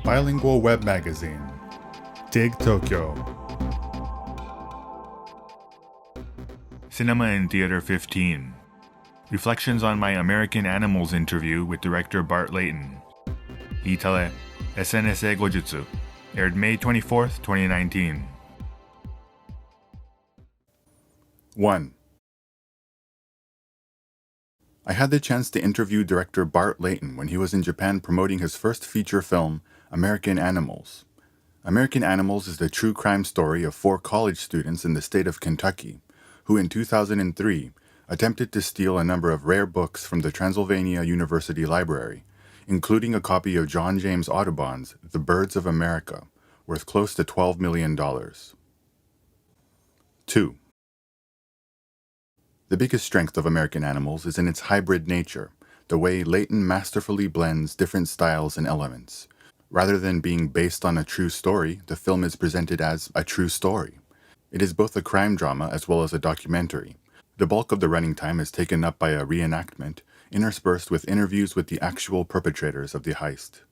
bilingual web magazine, Dig Tokyo. Cinema and Theater 15. Reflections on my American Animals interview with director Bart Layton. E-Tele, SNS Eigojutsu. Aired May 24th, 2019. 1. I had the chance to interview director Bart Layton when he was in Japan promoting his first feature film, American Animals. American Animals is the true crime story of 4 college students in the state of Kentucky, who in 2003 attempted to steal a number of rare books from the Transylvania University Library, including a copy of John James Audubon's The Birds of America, worth close to $12 million. 2. The biggest strength of American Animals is in its hybrid nature, the way Layton masterfully blends different styles and elements. Rather than being based on a true story, the film is presented as a true story. It is both a crime drama as well as a documentary. The bulk of the running time is taken up by a reenactment, interspersed with interviews with the actual perpetrators of the heist.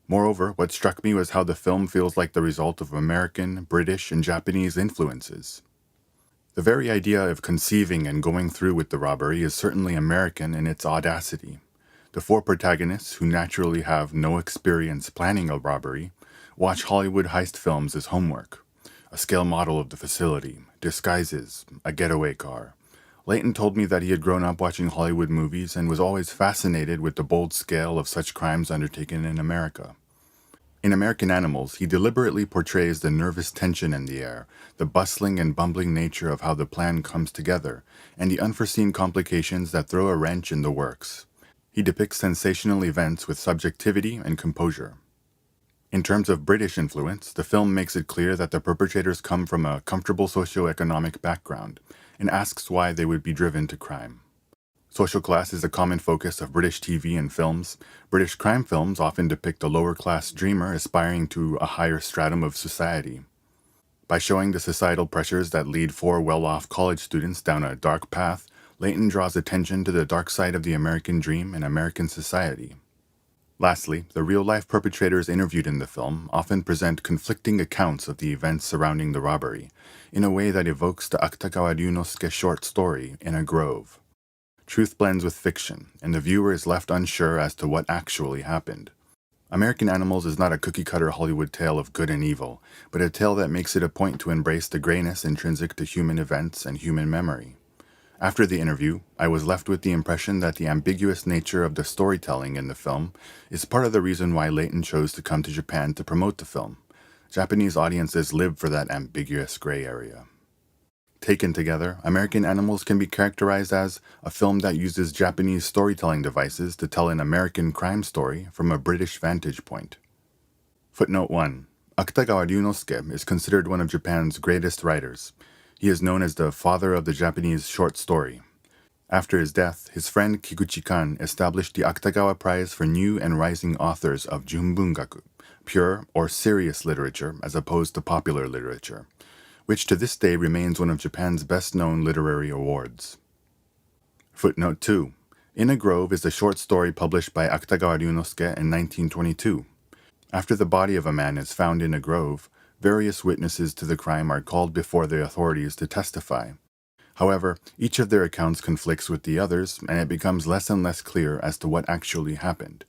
Moreover, what struck me was how the film feels like the result of American, British, and Japanese influences. The very idea of conceiving and going through with the robbery is certainly American in its audacity. The 4 protagonists, who naturally have no experience planning a robbery, watch Hollywood heist films as homework. A scale model of the facility, disguises, a getaway car. Layton told me that he had grown up watching Hollywood movies and was always fascinated with the bold scale of such crimes undertaken in America. In American Animals, he deliberately portrays the nervous tension in the air, the bustling and bumbling nature of how the plan comes together, and the unforeseen complications that throw a wrench in the works. He depicts sensational events with subjectivity and composure. In terms of British influence, the film makes it clear that the perpetrators come from a comfortable socio-economic background, and asks why they would be driven to crime. Social class is a common focus of British TV and films. British crime films often depict a lower-class dreamer aspiring to a higher stratum of society. By showing the societal pressures that lead 4 well-off college students down a dark path, Layton draws attention to the dark side of the American dream and American society. Lastly, the real-life perpetrators interviewed in the film often present conflicting accounts of the events surrounding the robbery, in a way that evokes the Akutagawa Ryunosuke short story, In a Grove. Truth blends with fiction, and the viewer is left unsure as to what actually happened. American Animals is not a cookie-cutter Hollywood tale of good and evil, but a tale that makes it a point to embrace the grayness intrinsic to human events and human memory. After the interview, I was left with the impression that the ambiguous nature of the storytelling in the film is part of the reason why Layton chose to come to Japan to promote the film. Japanese audiences live for that ambiguous gray area. Taken together, American Animals can be characterized as a film that uses Japanese storytelling devices to tell an American crime story from a British vantage point. Footnote 1. Akutagawa Ryunosuke is considered one of Japan's greatest writers. He is known as the father of the Japanese short story. After his death, his friend Kikuchi-kan established the Akutagawa Prize for New and Rising Authors of Junbungaku, pure or serious literature as opposed to popular literature, which to this day remains one of Japan's best-known literary awards. Footnote 2. In a Grove is a short story published by Akutagawa Ryunosuke in 1922. After the body of a man is found in a grove, various witnesses to the crime are called before the authorities to testify. However, each of their accounts conflicts with the others, and it becomes less and less clear as to what actually happened.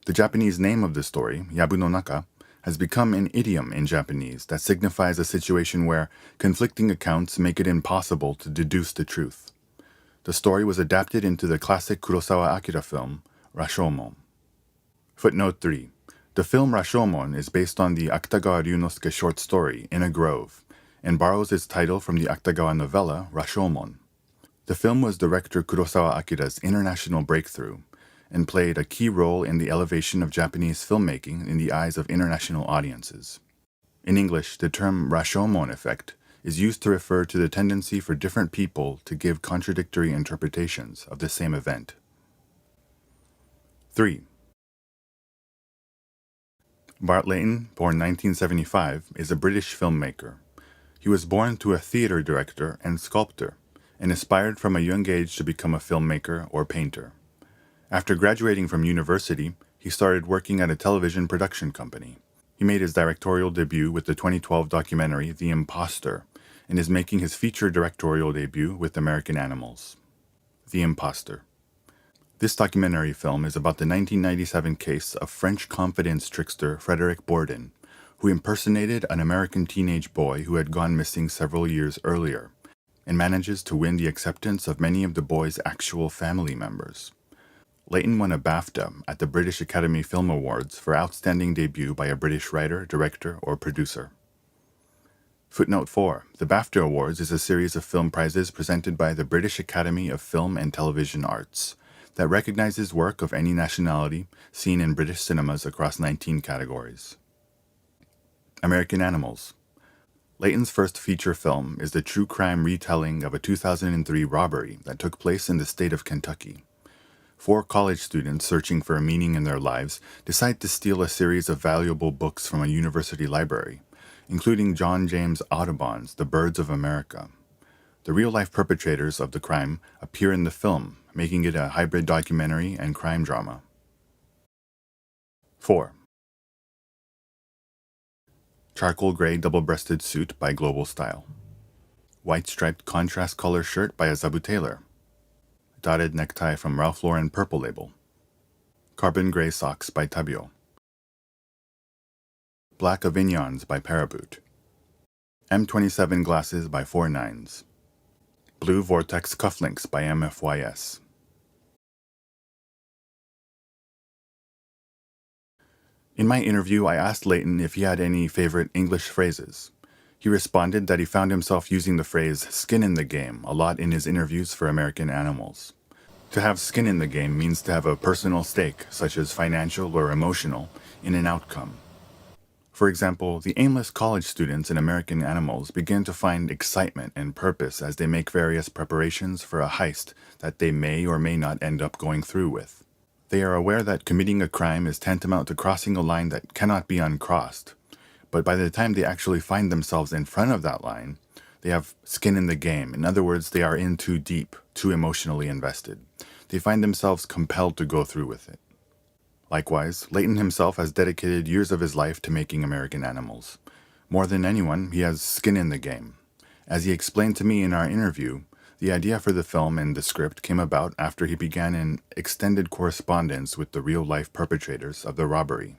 The Japanese name of the story, Yabu no Naka, has become an idiom in Japanese that signifies a situation where conflicting accounts make it impossible to deduce the truth. The story was adapted into the classic Kurosawa Akira film, Rashomon. Footnote 3. The film Rashomon is based on the Akutagawa Ryunosuke short story, In a Grove, and borrows its title from the Akutagawa novella, Rashomon. The film was director Kurosawa Akira's international breakthrough, and played a key role in the elevation of Japanese filmmaking in the eyes of international audiences. In English, the term Rashomon effect is used to refer to the tendency for different people to give contradictory interpretations of the same event. 3. Bart Layton, born 1975, is a British filmmaker. He was born to a theater director and sculptor, and aspired from a young age to become a filmmaker or painter. After graduating from university, he started working at a television production company. He made his directorial debut with the 2012 documentary The Imposter, and is making his feature directorial debut with American Animals. The Imposter. This documentary film is about the 1997 case of French confidence trickster Frederick Bourdon, who impersonated an American teenage boy who had gone missing several years earlier, and manages to win the acceptance of many of the boy's actual family members. Layton won a BAFTA at the British Academy Film Awards for outstanding debut by a British writer, director, or producer. Footnote 4. The BAFTA Awards is a series of film prizes presented by the British Academy of Film and Television Arts that recognizes work of any nationality seen in British cinemas across 19 categories. American Animals. Layton's first feature film is the true crime retelling of a 2003 robbery that took place in the state of Kentucky. 4 college students searching for a meaning in their lives decide to steal a series of valuable books from a university library, including John James Audubon's The Birds of America. The real-life perpetrators of the crime appear in the film, making it a hybrid documentary and crime drama. 4. Charcoal gray double-breasted suit by Global Style. White striped contrast color shirt by Azabu Taylor. Dotted necktie from Ralph Lauren Purple Label. Carbon gray socks by Tabio. Black Avignons by Paraboot. M27 glasses by 49s. Blue Vortex cufflinks by MFYS. In my interview, I asked Layton if he had any favorite English phrases. He responded that he found himself using the phrase skin in the game a lot in his interviews for American Animals. To have skin in the game means to have a personal stake, such as financial or emotional, in an outcome. For example, the aimless college students in American Animals begin to find excitement and purpose as they make various preparations for a heist that they may or may not end up going through with. They are aware that committing a crime is tantamount to crossing a line that cannot be uncrossed, but by the time they actually find themselves in front of that line, they have skin in the game. In other words, they are in too deep, too emotionally invested. They find themselves compelled to go through with it. Likewise, Layton himself has dedicated years of his life to making American Animals. More than anyone, he has skin in the game. As he explained to me in our interview, the idea for the film and the script came about after he began an extended correspondence with the real-life perpetrators of the robbery.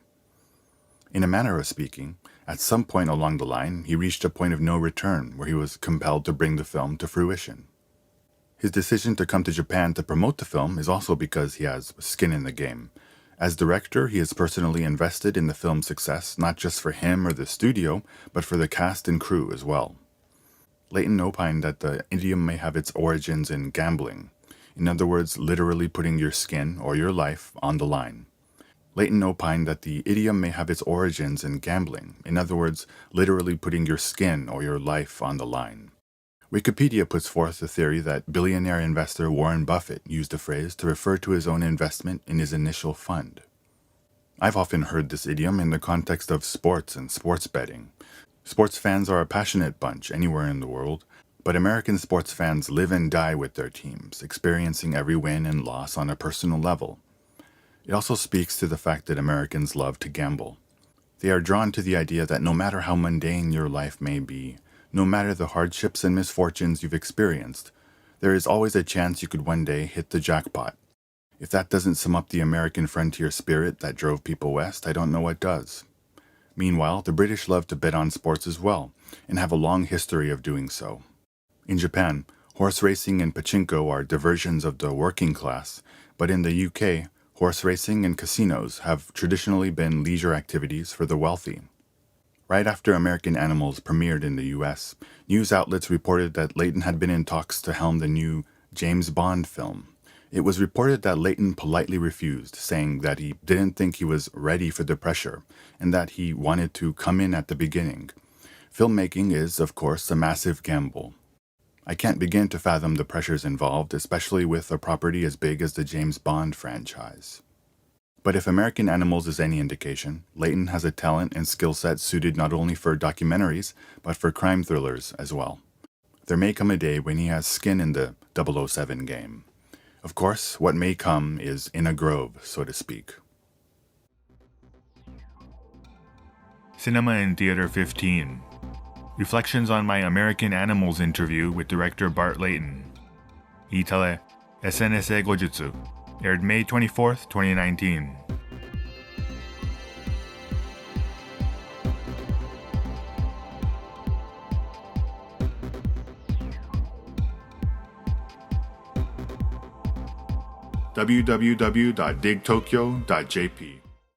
In a manner of speaking, at some point along the line, he reached a point of no return where he was compelled to bring the film to fruition. His decision to come to Japan to promote the film is also because he has skin in the game. As director, he is personally invested in the film's success, not just for him or the studio, but for the cast and crew as well. Layton opined that the idiom may have its origins in gambling. In other words, literally putting your skin or your life on the line. Layton opined that the idiom may have its origins in gambling. In other words, literally putting your skin or your life on the line. Wikipedia puts forth the theory that billionaire investor Warren Buffett used the phrase to refer to his own investment in his initial fund. I've often heard this idiom in the context of sports and sports betting. Sports fans are a passionate bunch anywhere in the world, but American sports fans live and die with their teams, experiencing every win and loss on a personal level. It also speaks to the fact that Americans love to gamble. They are drawn to the idea that no matter how mundane your life may be, no matter the hardships and misfortunes you've experienced, there is always a chance you could one day hit the jackpot. If that doesn't sum up the American frontier spirit that drove people west, I don't know what does. Meanwhile, the British love to bet on sports as well, and have a long history of doing so. In Japan, horse racing and pachinko are diversions of the working class, but in the UK, horse racing and casinos have traditionally been leisure activities for the wealthy. Right after American Animals premiered in the US, news outlets reported that Layton had been in talks to helm the new James Bond film. It was reported that Layton politely refused, saying that he didn't think he was ready for the pressure, and that he wanted to come in at the beginning. Filmmaking is, of course, a massive gamble. I can't begin to fathom the pressures involved, especially with a property as big as the James Bond franchise. But if American Animals is any indication, Layton has a talent and skill set suited not only for documentaries, but for crime thrillers as well. There may come a day when he has skin in the 007 game. Of course, what may come is in a grove, so to speak. Cinema and Theater 15. Reflections on my American Animals interview with director Bart Layton. E-Tele, SNS Eigojutsu. Aired May 24th, 2019. www.digtokyo.jp